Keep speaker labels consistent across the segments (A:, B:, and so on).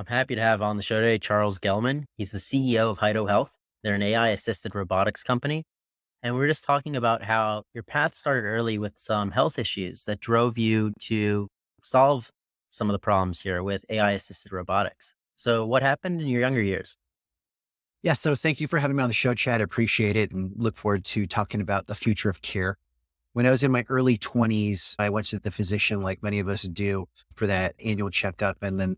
A: I'm happy to have on the show today Charles Gellman. He's the CEO of Hido Health. They're an AI assisted robotics company. And we're just talking about how your path started early with some health issues that drove you to solve some of the problems here with AI assisted robotics. So, what happened in your younger years?
B: Yeah, so thank you for having me on the show, Chad. I appreciate it and look forward to talking about the future of care. When I was in my early 20s, I went to the physician like many of us do for that annual checkup. And then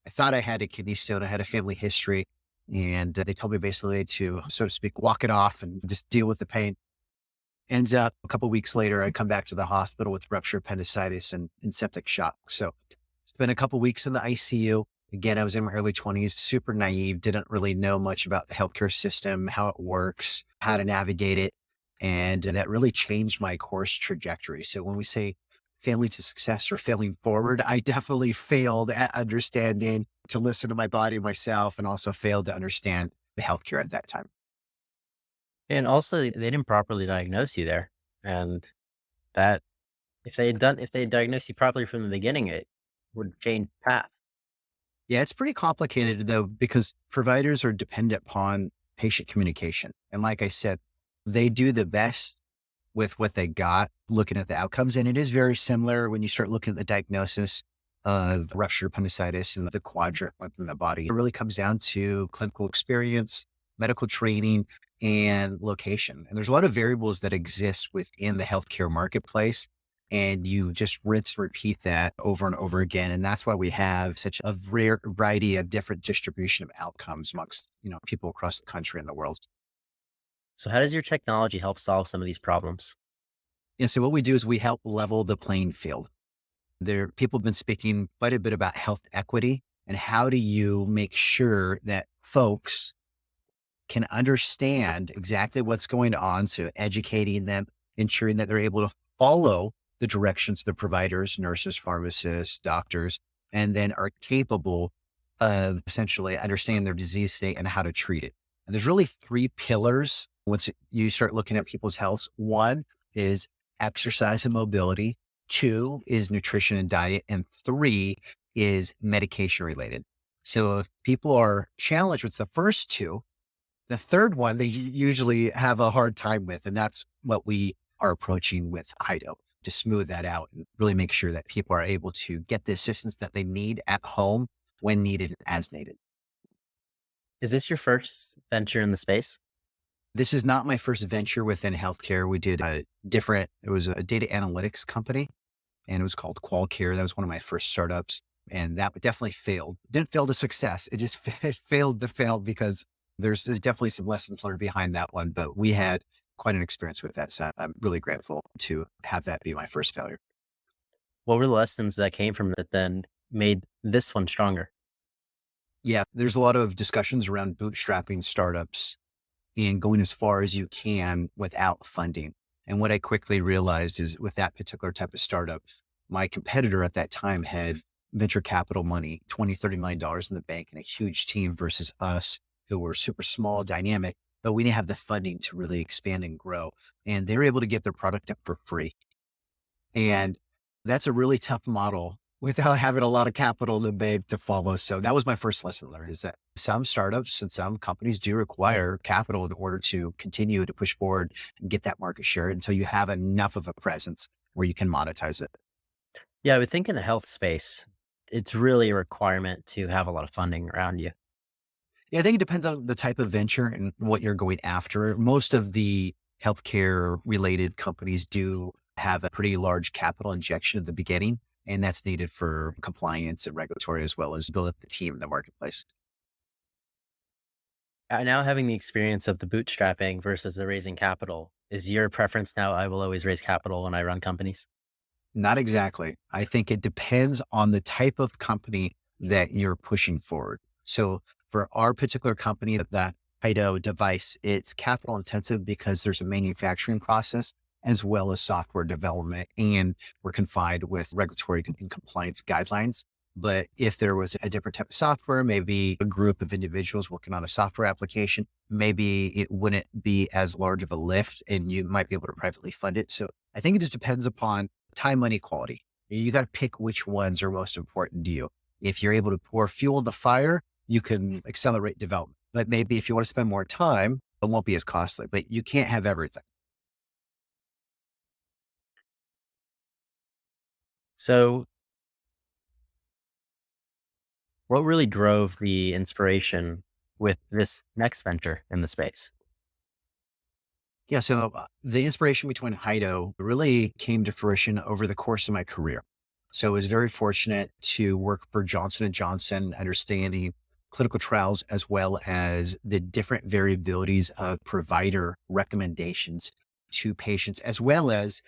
B: I thought I had a kidney stone. I had a family history. And they told me basically to, so to speak, walk it off and just deal with the pain. Ends up a couple of weeks later, I come back to the hospital with ruptured appendicitis and septic shock. So spent a couple of weeks in the ICU. Again, I was in my early 20s, super naive, didn't really know much about the healthcare system, how it works, how to navigate it. And that really changed my course trajectory. So when we say failing to success or failing forward, I definitely failed at understanding to listen to my body myself and also failed to understand the healthcare at that time.
A: And also, they didn't properly diagnose you there. And that, if they had diagnosed you properly from the beginning, it would change path.
B: Yeah, it's pretty complicated though, because providers are dependent upon patient communication. And like I said, they do the best with what they got, looking at the outcomes. And it is very similar when you start looking at the diagnosis of ruptured appendicitis and the quadrant within the body. It really comes down to clinical experience, medical training, and location. And there's a lot of variables that exist within the healthcare marketplace. And you just rinse and repeat that over and over again. And that's why we have such a rare variety of different distribution of outcomes amongst, people across the country and the world.
A: So, how does your technology help solve some of these problems?
B: And so what we do is we help level the playing field. People have been speaking quite a bit about health equity and how do you make sure that folks can understand exactly what's going on. So educating them, ensuring that they're able to follow the directions of the providers, nurses, pharmacists, doctors, and then are capable of essentially understanding their disease state and how to treat it. And there's really three pillars once you start looking at people's health. One is exercise and mobility. Two is nutrition and diet. And three is medication related. So if people are challenged with the first two, the third one, they usually have a hard time with, and that's what we are approaching with Hido to smooth that out and really make sure that people are able to get the assistance that they need at home when needed and as needed.
A: Is this your first venture in the space?
B: This is not my first venture within healthcare. We did it was a data analytics company and it was called QualCare. That was one of my first startups and that definitely failed. Didn't fail to success. It just it failed to fail because there's definitely some lessons learned behind that one, but we had quite an experience with that. So I'm really grateful to have that be my first failure.
A: What were the lessons that came from it then made this one stronger?
B: Yeah, there's a lot of discussions around bootstrapping startups and going as far as you can without funding. And what I quickly realized is with that particular type of startup, my competitor at that time had venture capital money, $20, $30 million in the bank and a huge team versus us who were super small, dynamic, but we didn't have the funding to really expand and grow. And they were able to get their product up for free. And that's a really tough model without having a lot of capital in the bank to follow. So that was my first lesson learned is that some startups and some companies do require capital in order to continue to push forward and get that market share until you have enough of a presence where you can monetize it.
A: Yeah, I would think in the health space, it's really a requirement to have a lot of funding around you.
B: Yeah, I think it depends on the type of venture and what you're going after. Most of the healthcare related companies do have a pretty large capital injection at the beginning, and that's needed for compliance and regulatory as well as build up the team in the marketplace.
A: Now having the experience of the bootstrapping versus the raising capital, is your preference now I will always raise capital when I run companies?
B: Not exactly. I think it depends on the type of company that you're pushing forward. So for our particular company, that Hido device, it's capital intensive because there's a manufacturing process as well as software development, and we're confined with regulatory and compliance guidelines. But if there was a different type of software, maybe a group of individuals working on a software application, maybe it wouldn't be as large of a lift and you might be able to privately fund it. So I think it just depends upon time, money, quality. You got to pick which ones are most important to you. If you're able to pour fuel on the fire, you can accelerate development. But maybe if you want to spend more time, it won't be as costly, but you can't have everything.
A: So, what really drove the inspiration with this next venture in the space?
B: Yeah. So the inspiration between Hido really came to fruition over the course of my career. So I was very fortunate to work for Johnson and Johnson, understanding clinical trials as well as the different variabilities of provider recommendations to patients, as well as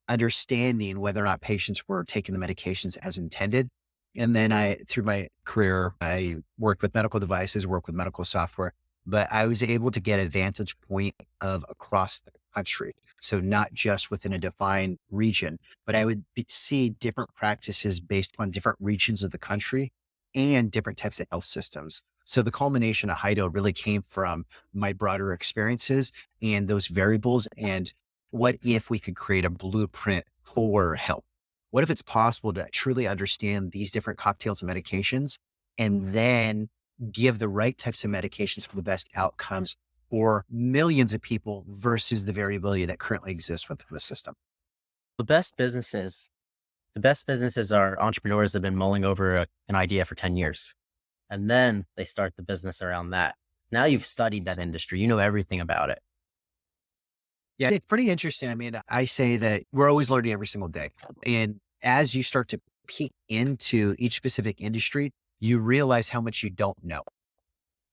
B: understanding whether or not patients were taking the medications as intended. And then through my career, I worked with medical devices, worked with medical software, but I was able to get a vantage point of across the country. So not just within a defined region, but I would see different practices based on different regions of the country and different types of health systems. So the culmination of Hido really came from my broader experiences and those variables. And what if we could create a blueprint for health? What if it's possible to truly understand these different cocktails of medications and then give the right types of medications for the best outcomes for millions of people versus the variability that currently exists within the system?
A: The best businesses, the best businesses are entrepreneurs that have been mulling over an idea for 10 years. And then they start the business around that. Now you've studied that industry, you know everything about it.
B: Yeah, it's pretty interesting. I mean, I say that we're always learning every single day. And as you start to peek into each specific industry, you realize how much you don't know.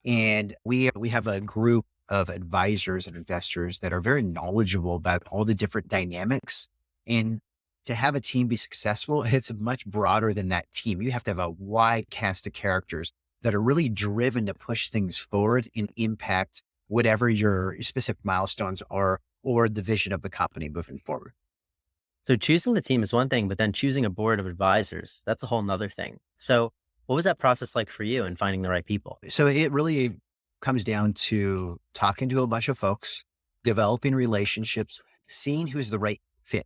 B: And we have a group of advisors and investors that are very knowledgeable about all the different dynamics. And to have a team be successful, it's much broader than that team. You have to have a wide cast of characters that are really driven to push things forward and impact whatever your specific milestones are or the vision of the company moving forward.
A: So choosing the team is one thing, but then choosing a board of advisors, that's a whole nother thing. So what was that process like for you in finding the right people?
B: So it really comes down to talking to a bunch of folks, developing relationships, seeing who's the right fit.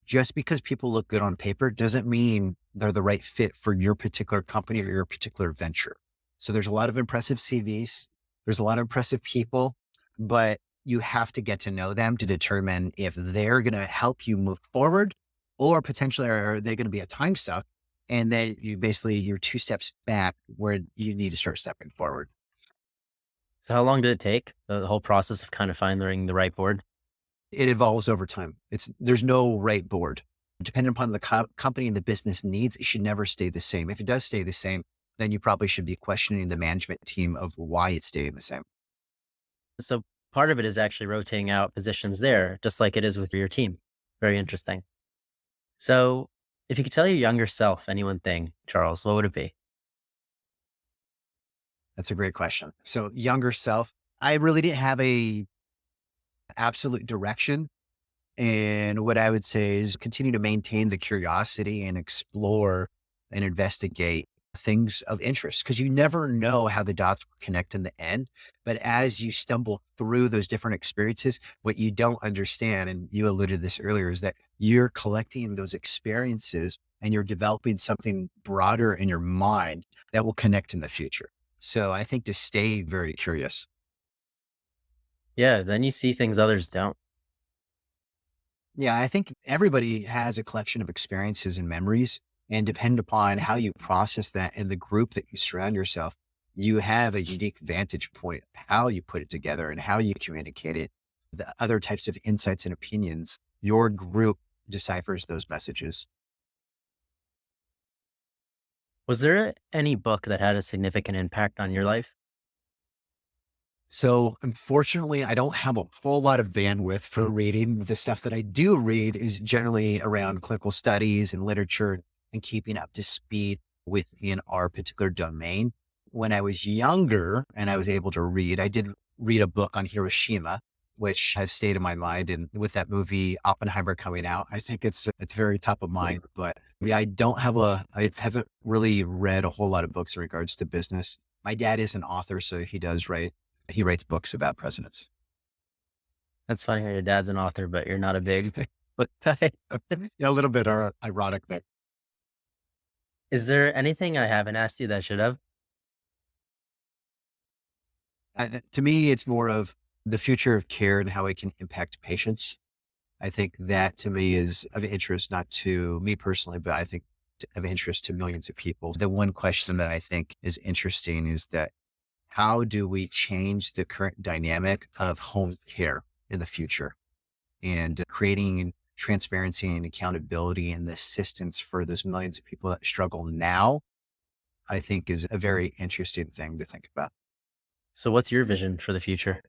B: Just because people look good on paper doesn't mean they're the right fit for your particular company or your particular venture. So there's a lot of impressive CVs. There's a lot of impressive people, but you have to get to know them to determine if they're going to help you move forward or potentially are they going to be a time suck. And then you're 2 steps back where you need to start stepping forward.
A: So how long did it take, the whole process of kind of finding the right board?
B: It evolves over time. There's no right board. Depending upon the company and the business needs, it should never stay the same. If it does stay the same, then you probably should be questioning the management team of why it's staying the same.
A: So part of it is actually rotating out positions there, just like it is with your team. Very interesting. So if you could tell your younger self any one thing, Charles, what would it be?
B: That's a great question. So younger self, I really didn't have a absolute direction. And what I would say is continue to maintain the curiosity and explore and investigate things of interest because you never know how the dots will connect in the end. But as you stumble through those different experiences, what you don't understand, and you alluded to this earlier, is that you're collecting those experiences and you're developing something broader in your mind that will connect in the future. So I think to stay very curious.
A: Yeah, then you see things others don't.
B: Yeah, I think everybody has a collection of experiences and memories, and depend upon how you process that in the group that you surround yourself, you have a unique vantage point, how you put it together and how you communicate it, the other types of insights and opinions. Your group deciphers those messages.
A: Was there any book that had a significant impact on your life?
B: So unfortunately, I don't have a whole lot of bandwidth for reading. The stuff that I do read is generally around clinical studies and literature and keeping up to speed within our particular domain. When I was younger and I was able to read, I did read a book on Hiroshima, which has stayed in my mind. And with that movie Oppenheimer coming out, I think it's very top of mind. But yeah, I haven't really read a whole lot of books in regards to business. My dad is an author, so he writes books about presidents.
A: That's funny how your dad's an author, but you're not a big book guy.
B: Yeah, a little bit ironic there.
A: Is there anything I haven't asked you that I should have?
B: To me, it's more of the future of care and how it can impact patients. I think that to me is of interest, not to me personally, but I think of interest to millions of people. The one question that I think is interesting is that how do we change the current dynamic of home care in the future and creating transparency and accountability and the assistance for those millions of people that struggle now, I think is a very interesting thing to think about.
A: So, what's your vision for the future?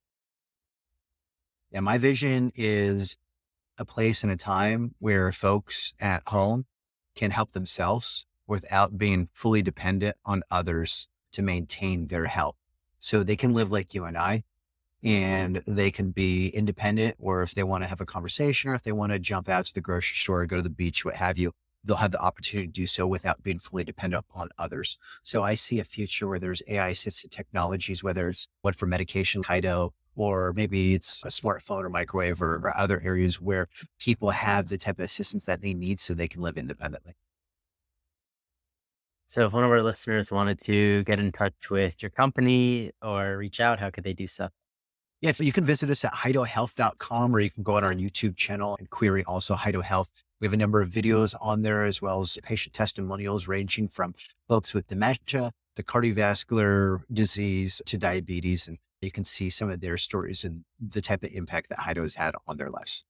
B: And my vision is a place and a time where folks at home can help themselves without being fully dependent on others to maintain their health. So they can live like you and I, and they can be independent, or if they want to have a conversation or if they want to jump out to the grocery store, go to the beach, what have you, they'll have the opportunity to do so without being fully dependent on others. So I see a future where there's AI assisted technologies, whether it's one for medication, Hido, or maybe it's a smartphone or microwave or other areas where people have the type of assistance that they need so they can live independently.
A: So, if one of our listeners wanted to get in touch with your company or reach out, how could they do so?
B: Yeah, so you can visit us at hidohealth.com, or you can go on our YouTube channel and query also Hido Health. We have a number of videos on there as well as patient testimonials ranging from folks with dementia to cardiovascular disease to diabetes. And you can see some of their stories and the type of impact that Hido has had on their lives.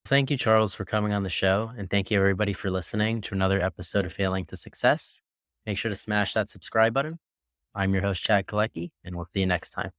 A: Thank you, Charles, for coming on the show. And thank you, everybody, for listening to another episode of Failing to Success. Make sure to smash that subscribe button. I'm your host, Chad Kaleky, and we'll see you next time.